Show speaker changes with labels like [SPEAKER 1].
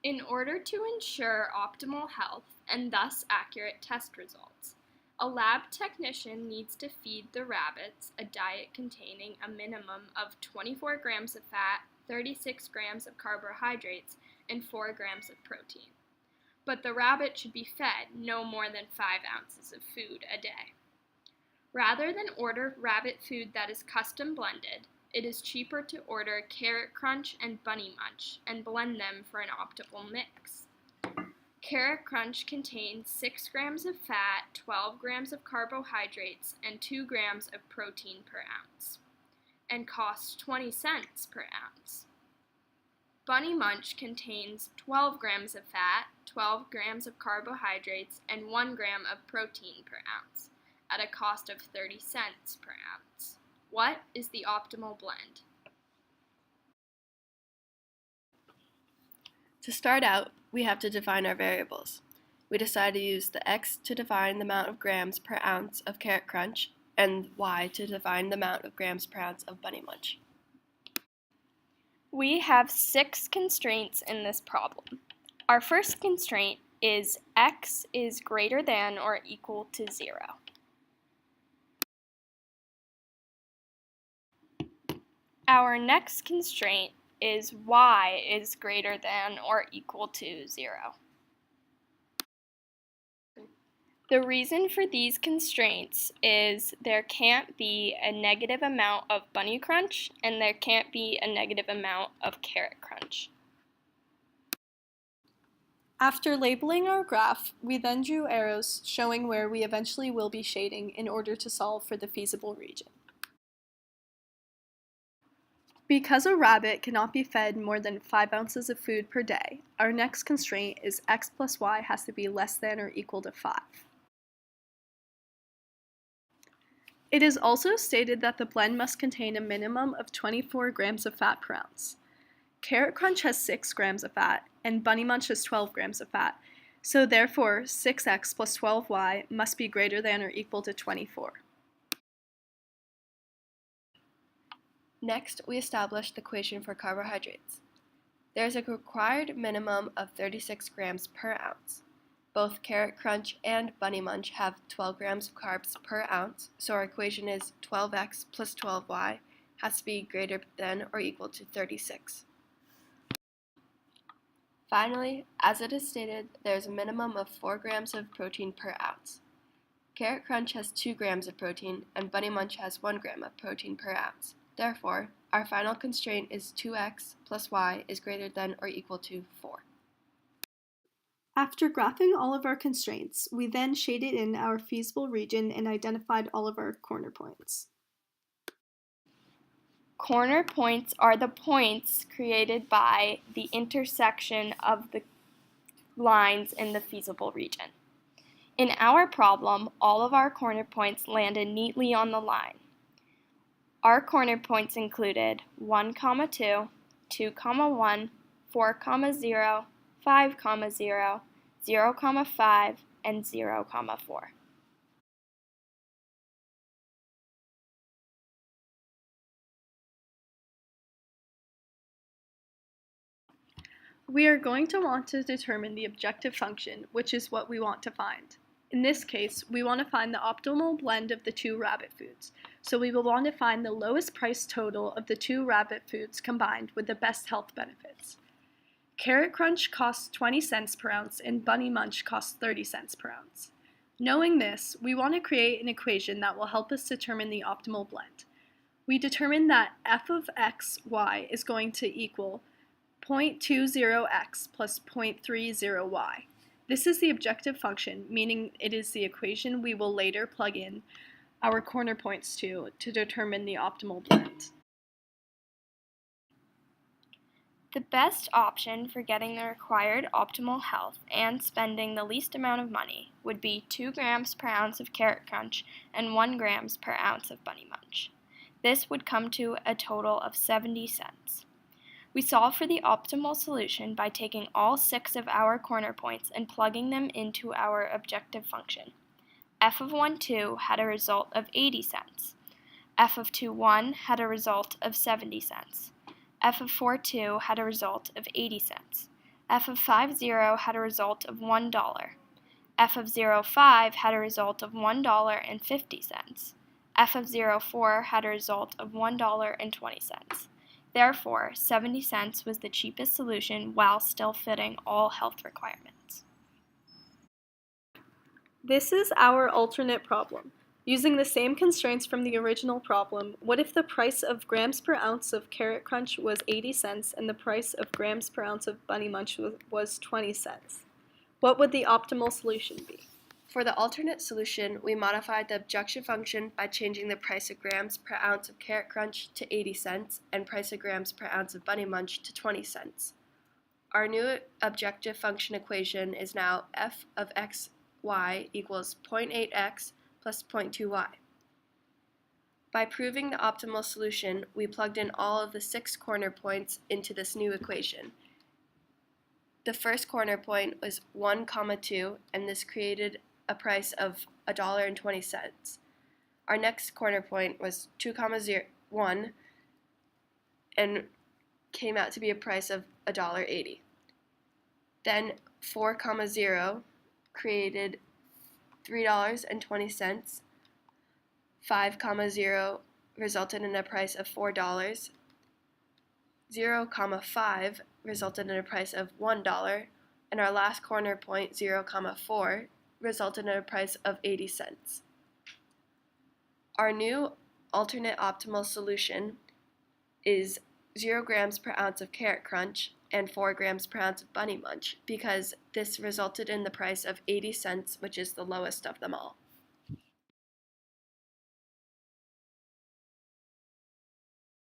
[SPEAKER 1] In order to ensure optimal health and thus accurate test results, a lab technician needs to feed the rabbits a diet containing a minimum of 24 grams of fat, 36 grams of carbohydrates, and 4 grams of protein. But the rabbit should be fed no more than 5 ounces of food a day. Rather than order rabbit food that is custom blended, it is cheaper to order Carrot Crunch and Bunny Munch and blend them for an optimal mix. Carrot Crunch contains 6 grams of fat, 12 grams of carbohydrates, and 2 grams of protein per ounce, and costs 20 cents per ounce. Bunny Munch contains 12 grams of fat, 12 grams of carbohydrates, and 1 gram of protein per ounce, at a cost of 30 cents per ounce. What is the optimal blend?
[SPEAKER 2] To start out, we have to define our variables. We decide to use the x to define the amount of grams per ounce of Carrot Crunch and y to define the amount of grams per ounce of Bunny Munch.
[SPEAKER 1] We have 6 constraints in this problem. Our first constraint is x is greater than or equal to 0. Our next constraint is y is greater than or equal to 0. The reason for these constraints is there can't be a negative amount of Bunny Crunch and there can't be a negative amount of Carrot Crunch.
[SPEAKER 3] After labeling our graph, we then drew arrows showing where we eventually will be shading in order to solve for the feasible region. Because a rabbit cannot be fed more than 5 ounces of food per day, our next constraint is x plus y has to be less than or equal to 5. It is also stated that the blend must contain a minimum of 24 grams of fat per ounce. Carrot Crunch has 6 grams of fat, and Bunny Munch has 12 grams of fat, so therefore 6x plus 12y must be greater than or equal to 24.
[SPEAKER 2] Next, we establish the equation for carbohydrates. There is a required minimum of 36 grams per ounce. Both Carrot Crunch and Bunny Munch have 12 grams of carbs per ounce, so our equation is 12x plus 12y has to be greater than or equal to 36. Finally, as it is stated, there is a minimum of 4 grams of protein per ounce. Carrot Crunch has 2 grams of protein, and Bunny Munch has 1 gram of protein per ounce. Therefore, our final constraint is 2x plus y is greater than or equal to 4.
[SPEAKER 3] After graphing all of our constraints, we then shaded in our feasible region and identified all of our corner points.
[SPEAKER 1] Corner points are the points created by the intersection of the lines in the feasible region. In our problem, all of our corner points landed neatly on the line. Our corner points included 1, 2, 2, 1, 4, 0, 5, 0, 0, 5, and 0, 4.
[SPEAKER 3] We are going to want to determine the objective function, which is what we want to find. In this case, we want to find the optimal blend of the two rabbit foods, so we will want to find the lowest price total of the two rabbit foods combined with the best health benefits. Carrot Crunch costs 20 cents per ounce and Bunny Munch costs 30 cents per ounce. Knowing this, we want to create an equation that will help us determine the optimal blend. We determine that f of x, y is going to equal 0.20x plus 0.30y. This is the objective function, meaning it is the equation we will later plug in our corner points to determine the optimal blend.
[SPEAKER 1] The best option for getting the required optimal health and spending the least amount of money would be 2 grams per ounce of Carrot Crunch and 1 grams per ounce of Bunny Munch. This would come to a total of 70 cents. We solve for the optimal solution by taking all 6 of our corner points and plugging them into our objective function. F of 1, 2 had a result of 80 cents. F of 2, 1 had a result of 70 cents. F of 4, 2 had a result of 80 cents. f of 50 had a result of $1. f of 05 had a result of $1.50. f of 04 had a result of $1.20. Therefore, 70 cents was the cheapest solution while still fitting all health requirements.
[SPEAKER 3] This is our alternate problem. Using the same constraints from the original problem, what if the price of grams per ounce of Carrot Crunch was 80 cents and the price of grams per ounce of Bunny Munch was 20 cents? What would the optimal solution be?
[SPEAKER 2] For the alternate solution, we modified the objection function by changing the price of grams per ounce of Carrot Crunch to 80 cents and price of grams per ounce of Bunny Munch to 20 cents. Our new objective function equation is now f of xy equals 0.8x plus 0.2y. By proving the optimal solution, we plugged in all of the 6 corner points into this new equation. The first corner point was 1, 2, and this created a price of $1.20. Our next corner point was 2, 1, and came out to be a price of $1.80. Then 4, 0 created $3.20. 5, 0 resulted in a price of $4. 0, 5 resulted in a price of $1, and our last corner point, 0, 4, resulted in a price of 80 cents. Our new alternate optimal solution is 0 grams per ounce of Carrot Crunch and 4 grams per ounce of Bunny Munch, because this resulted in the price of 80 cents, which is the lowest of them all.